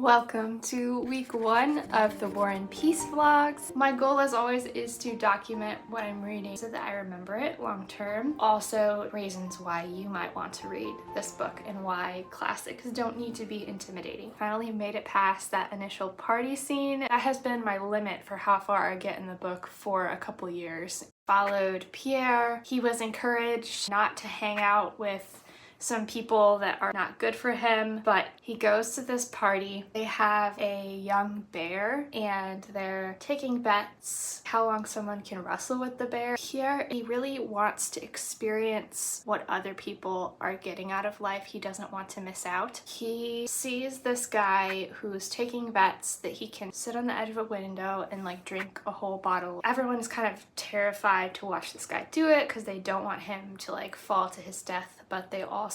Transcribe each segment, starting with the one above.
Welcome to week 1 of the War and Peace vlogs. My goal as always is to document what I'm reading so that I remember it long term. Also, reasons why you might want to read this book and why classics don't need to be intimidating. Finally made it past that initial party scene. That has been my limit for how far I get in the book for a couple years. Followed Pierre. He was encouraged not to hang out with some people that are not good for him, but he goes to this party. They have a young bear and they're taking bets how long someone can wrestle with the bear. Here, he really wants to experience what other people are getting out of life. He doesn't want to miss out. He sees this guy who's taking bets that he can sit on the edge of a window and like drink a whole bottle. Everyone's kind of terrified to watch this guy do it because they don't want him to like fall to his death, but they also,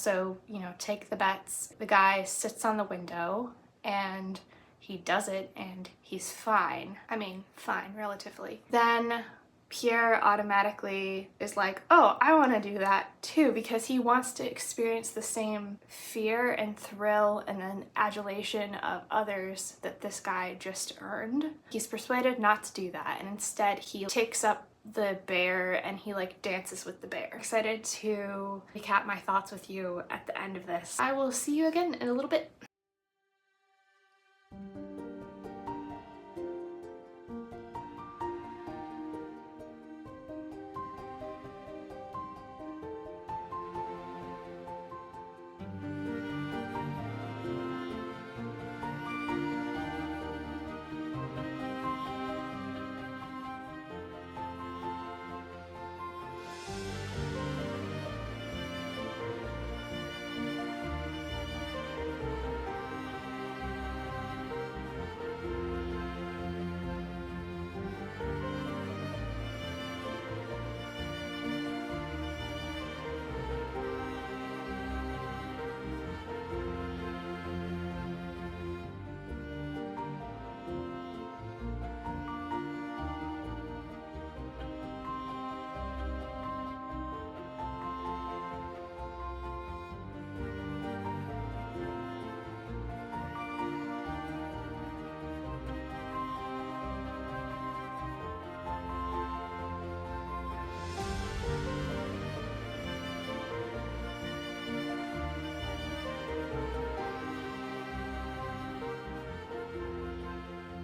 take the bets. The guy sits on the window and he does it and he's fine. I mean, fine, relatively. Then Pierre automatically is like, oh, I want to do that too, because he wants to experience the same fear and thrill and then adulation of others that this guy just earned. He's persuaded not to do that, and instead he takes up the bear and he like dances with the bear. Excited to recap my thoughts with you at the end of this. I will see you again in a little bit.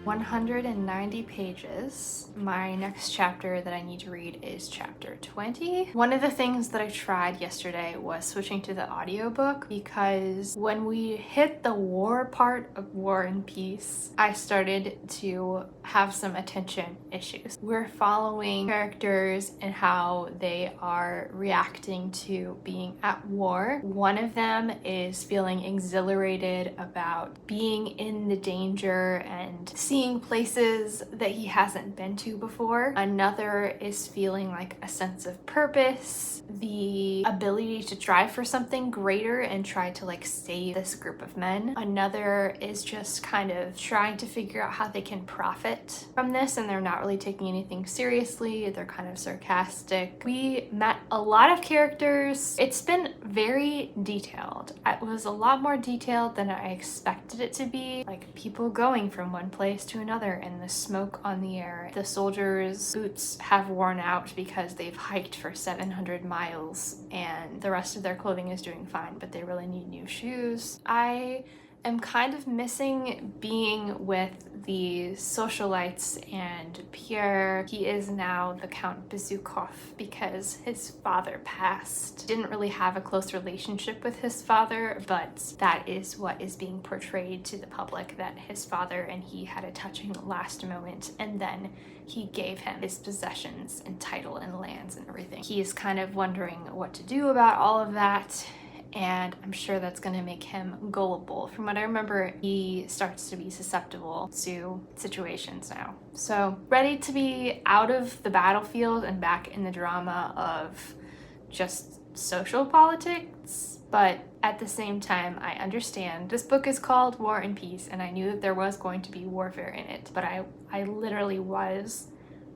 190 pages. My next chapter that I need to read is chapter 20. One of the things that I tried yesterday was switching to the audiobook, because when we hit the war part of War and Peace, I started to have some attention issues. We're following characters and how they are reacting to being at war. One of them is feeling exhilarated about being in the danger and seeing places that he hasn't been to before. Another is feeling like a sense of purpose, the ability to strive for something greater and try to like save this group of men. Another is just kind of trying to figure out how they can profit from this, and they're not really taking anything seriously. They're kind of sarcastic. We met a lot of characters. It's been very detailed. It was a lot more detailed than I expected it to be. Like people going from one place to another and the smoke on the air. The soldiers' boots have worn out because they've hiked for 700 miles and the rest of their clothing is doing fine, but they really need new shoes. I am kind of missing being with the socialites and Pierre. He is now the Count Bezukov because his father passed. Didn't really have a close relationship with his father, but that is what is being portrayed to the public, that his father and he had a touching last moment, and then he gave him his possessions and title and lands and everything. He is kind of wondering what to do about all of that, and I'm sure that's going to make him gullible. From what I remember, he starts to be susceptible to situations now. So ready to be out of the battlefield and back in the drama of just social politics, but at the same time, I understand. This book is called War and Peace, and I knew that there was going to be warfare in it, but I literally was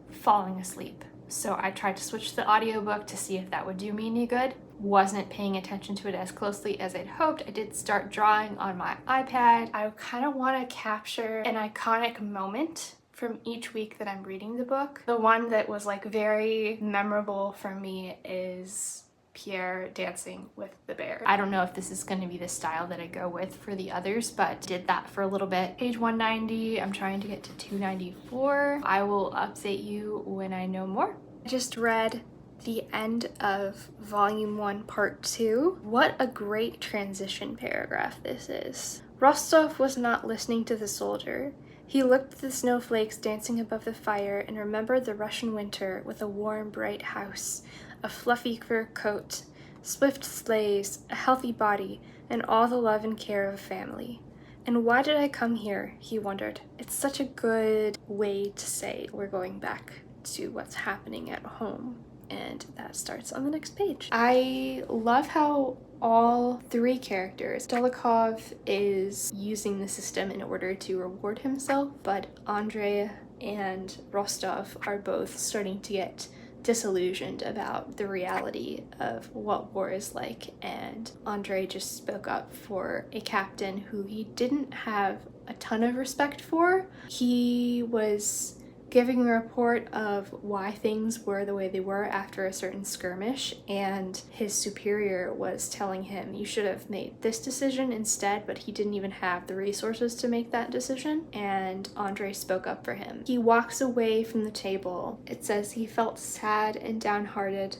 falling asleep. So I tried to switch to the audiobook to see if that would do me any good. wasn't paying attention to it as closely as I'd hoped, I did start drawing on my iPad. I kind of want to capture an iconic moment from each week that I'm reading the book. The one that was like very memorable for me is Pierre dancing with the bear. I don't know if this is going to be the style that I go with for the others, but did that for a little bit. Page 190, I'm trying to get to 294. I will update you when I know more. I just read the end of volume 1 part 2. What a great transition paragraph this is. Rostov was not listening to the soldier. He looked at the snowflakes dancing above the fire and remembered the Russian winter with a warm, bright house, a fluffy fur coat, swift sleighs, a healthy body, and all the love and care of a family. And why did I come here? He wondered. It's such a good way to say we're going back to what's happening at home. And that starts on the next page. I love how all 3 characters, Dolokhov is using the system in order to reward himself, but Andrei and Rostov are both starting to get disillusioned about the reality of what war is like, and Andrei just spoke up for a captain who he didn't have a ton of respect for. He was giving a report of why things were the way they were after a certain skirmish, and his superior was telling him, you should have made this decision instead, but he didn't even have the resources to make that decision, and Andrei spoke up for him. He walks away from the table. It says he felt sad and downhearted.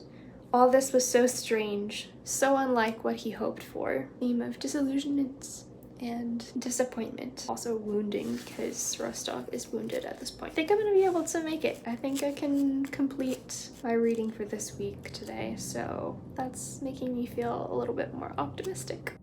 All this was so strange, so unlike what he hoped for. Theme of disillusionment and disappointment. Also wounding, because Rostov is wounded at this point. I think I'm gonna be able to make it. I think I can complete my reading for this week today, so that's making me feel a little bit more optimistic.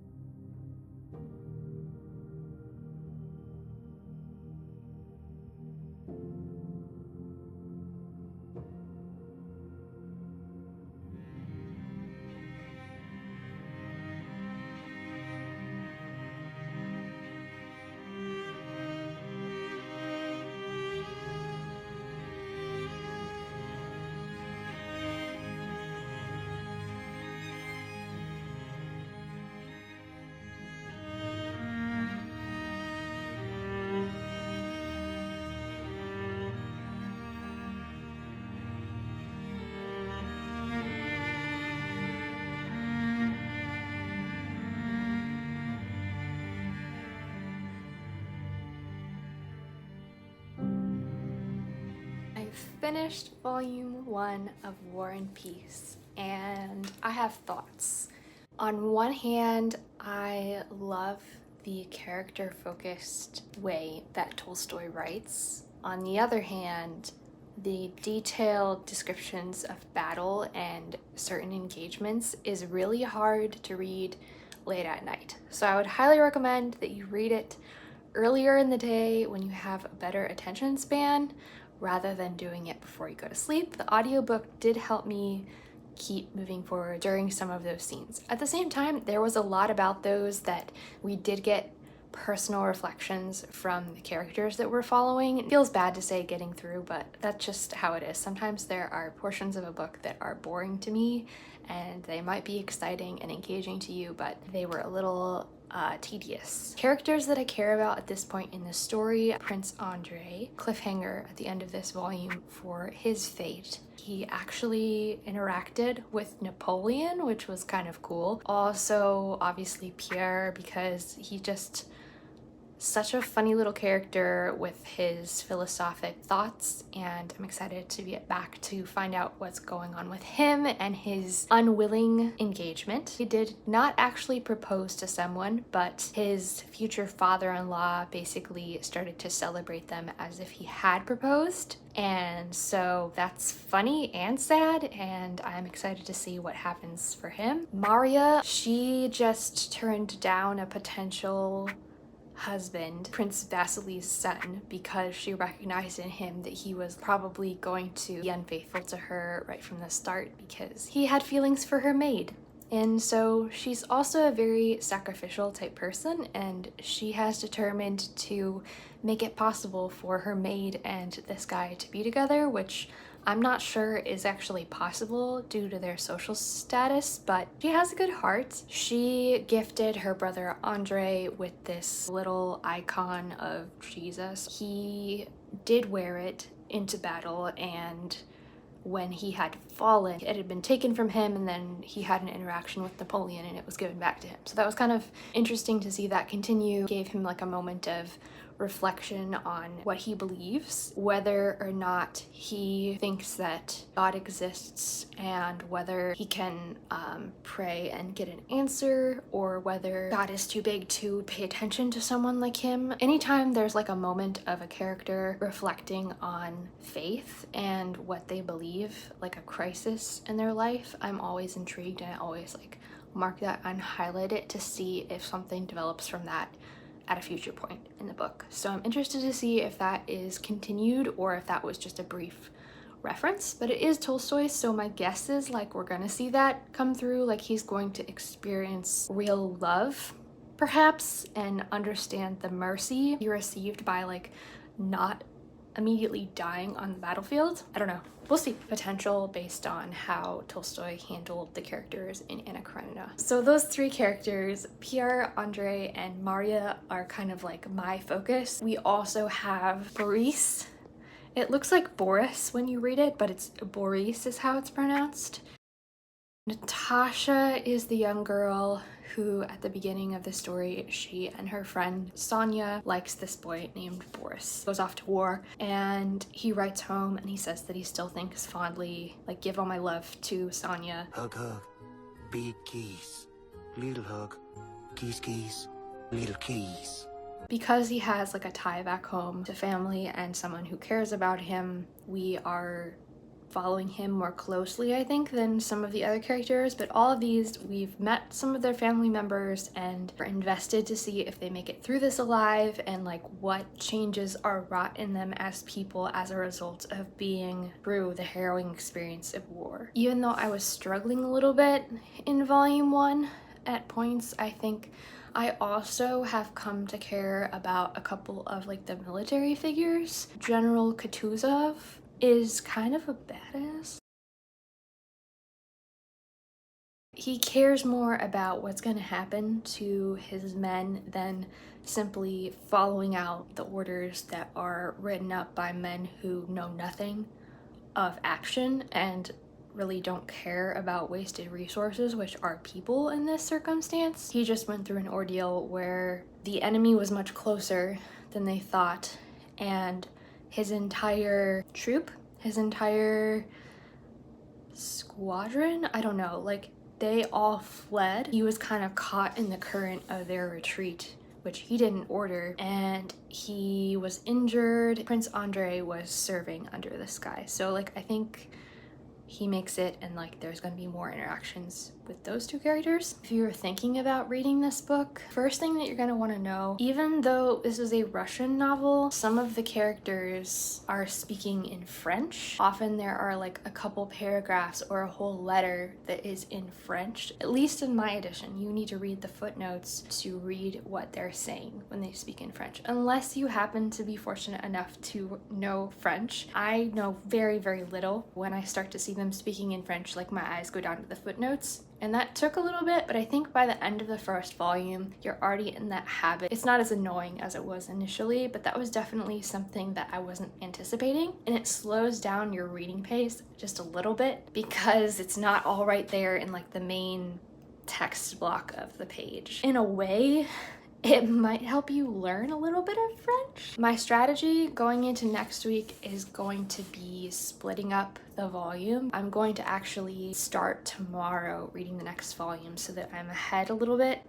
Finished volume 1 of War and Peace, and I have thoughts. On one hand, I love the character-focused way that Tolstoy writes. On the other hand, the detailed descriptions of battle and certain engagements is really hard to read late at night. So I would highly recommend that you read it earlier in the day when you have a better attention span, rather than doing it before you go to sleep. The audiobook did help me keep moving forward during some of those scenes. At the same time, there was a lot about those that we did get personal reflections from the characters that we're following. It feels bad to say getting through, but that's just how it is. Sometimes there are portions of a book that are boring to me, and they might be exciting and engaging to you, but they were a little tedious. Characters that I care about at this point in the story: Prince Andrei, cliffhanger at the end of this volume for his fate. He actually interacted with Napoleon, which was kind of cool. Also, obviously Pierre, because he just such a funny little character with his philosophic thoughts, and I'm excited to get back to find out what's going on with him and his unwilling engagement. He did not actually propose to someone, but his future father-in-law basically started to celebrate them as if he had proposed. And so that's funny and sad, and I'm excited to see what happens for him. Maria, she just turned down a potential husband, Prince Vasily's son, because she recognized in him that he was probably going to be unfaithful to her right from the start because he had feelings for her maid. And so she's also a very sacrificial type person, and she has determined to make it possible for her maid and this guy to be together, which I'm not sure is actually possible due to their social status, but she has a good heart. She gifted her brother Andre with this little icon of Jesus. He did wear it into battle, and when he had fallen, it had been taken from him, and then he had an interaction with Napoleon and it was given back to him. So that was kind of interesting to see that continue. Gave him like a moment of reflection on what he believes, whether or not he thinks that God exists, and whether he can pray and get an answer, or whether God is too big to pay attention to someone like him. Anytime there's like a moment of a character reflecting on faith and what they believe, like a crisis in their life, I'm always intrigued, and I always like mark that and highlight it to see if something develops from that at a future point in the book. So I'm interested to see if that is continued or if that was just a brief reference. But it is Tolstoy, so my guess is like we're gonna see that come through, like he's going to experience real love perhaps and understand the mercy he received by like not immediately dying on the battlefield. I don't know. We'll see. Potential based on how Tolstoy handled the characters in Anna Karenina. So those three characters, Pierre, Andre, and Maria, are kind of like my focus. We also have Boris. It looks like Boris when you read it, but it's Boris is how it's pronounced. Natasha is the young girl who, at the beginning of the story, she and her friend Sonia likes this boy named Boris. Goes off to war, and he writes home and he says that he still thinks fondly, like, give all my love to Sonia. Hug, hug, big kiss, little hug, kiss, kiss, little kiss. Because he has like a tie back home to family and someone who cares about him, we are following him more closely, I think, than some of the other characters. But all of these, we've met some of their family members and are invested to see if they make it through this alive, and like what changes are wrought in them as people as a result of being through the harrowing experience of war. Even though I was struggling a little bit in volume 1 at points, I think I also have come to care about a couple of like the military figures. General Kutuzov is kind of a badass. He cares more about what's going to happen to his men than simply following out the orders that are written up by men who know nothing of action and really don't care about wasted resources, which are people in this circumstance. He just went through an ordeal where the enemy was much closer than they thought, and his entire troop, his entire squadron, I don't know, like they all fled. He was kind of caught in the current of their retreat, which he didn't order, and he was injured. Prince Andre was serving under the sky. So like I think he makes it, and like there's going to be more interactions with those two characters. If you're thinking about reading this book, first thing that you're going to want to know, even though this is a Russian novel, some of the characters are speaking in French. Often there are like a couple paragraphs or a whole letter that is in French. At least in my edition, you need to read the footnotes to read what they're saying when they speak in French, unless you happen to be fortunate enough to know French. I know very, very little. When I start to see them speaking in French, like my eyes go down to the footnotes. And that took a little bit, but I think by the end of the first volume, you're already in that habit. It's not as annoying as it was initially, but that was definitely something that I wasn't anticipating. And it slows down your reading pace just a little bit because it's not all right there in like the main text block of the page. In a way, it might help you learn a little bit of French. My strategy going into next week is going to be splitting up the volume. I'm going to actually start tomorrow reading the next volume so that I'm ahead a little bit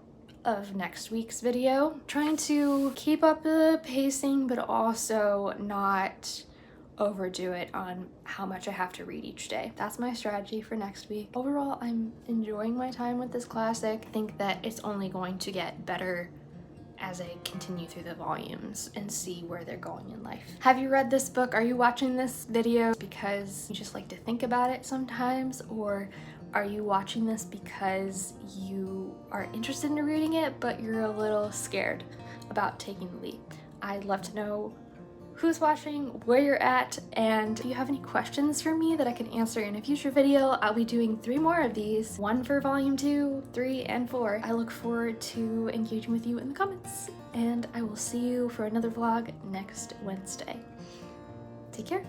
of next week's video. Trying to keep up the pacing, but also not overdo it on how much I have to read each day. That's my strategy for next week. Overall, I'm enjoying my time with this classic. I think that it's only going to get better as I continue through the volumes and see where they're going in life. Have you read this book? Are you watching this video because you just like to think about it sometimes? Or are you watching this because you are interested in reading it, but you're a little scared about taking the leap? I'd love to know who's watching, where you're at, and if you have any questions for me that I can answer in a future video. I'll be doing 3 more of these, 1 for volume 2, 3, and 4. I look forward to engaging with you in the comments, and I will see you for another vlog next Wednesday. Take care.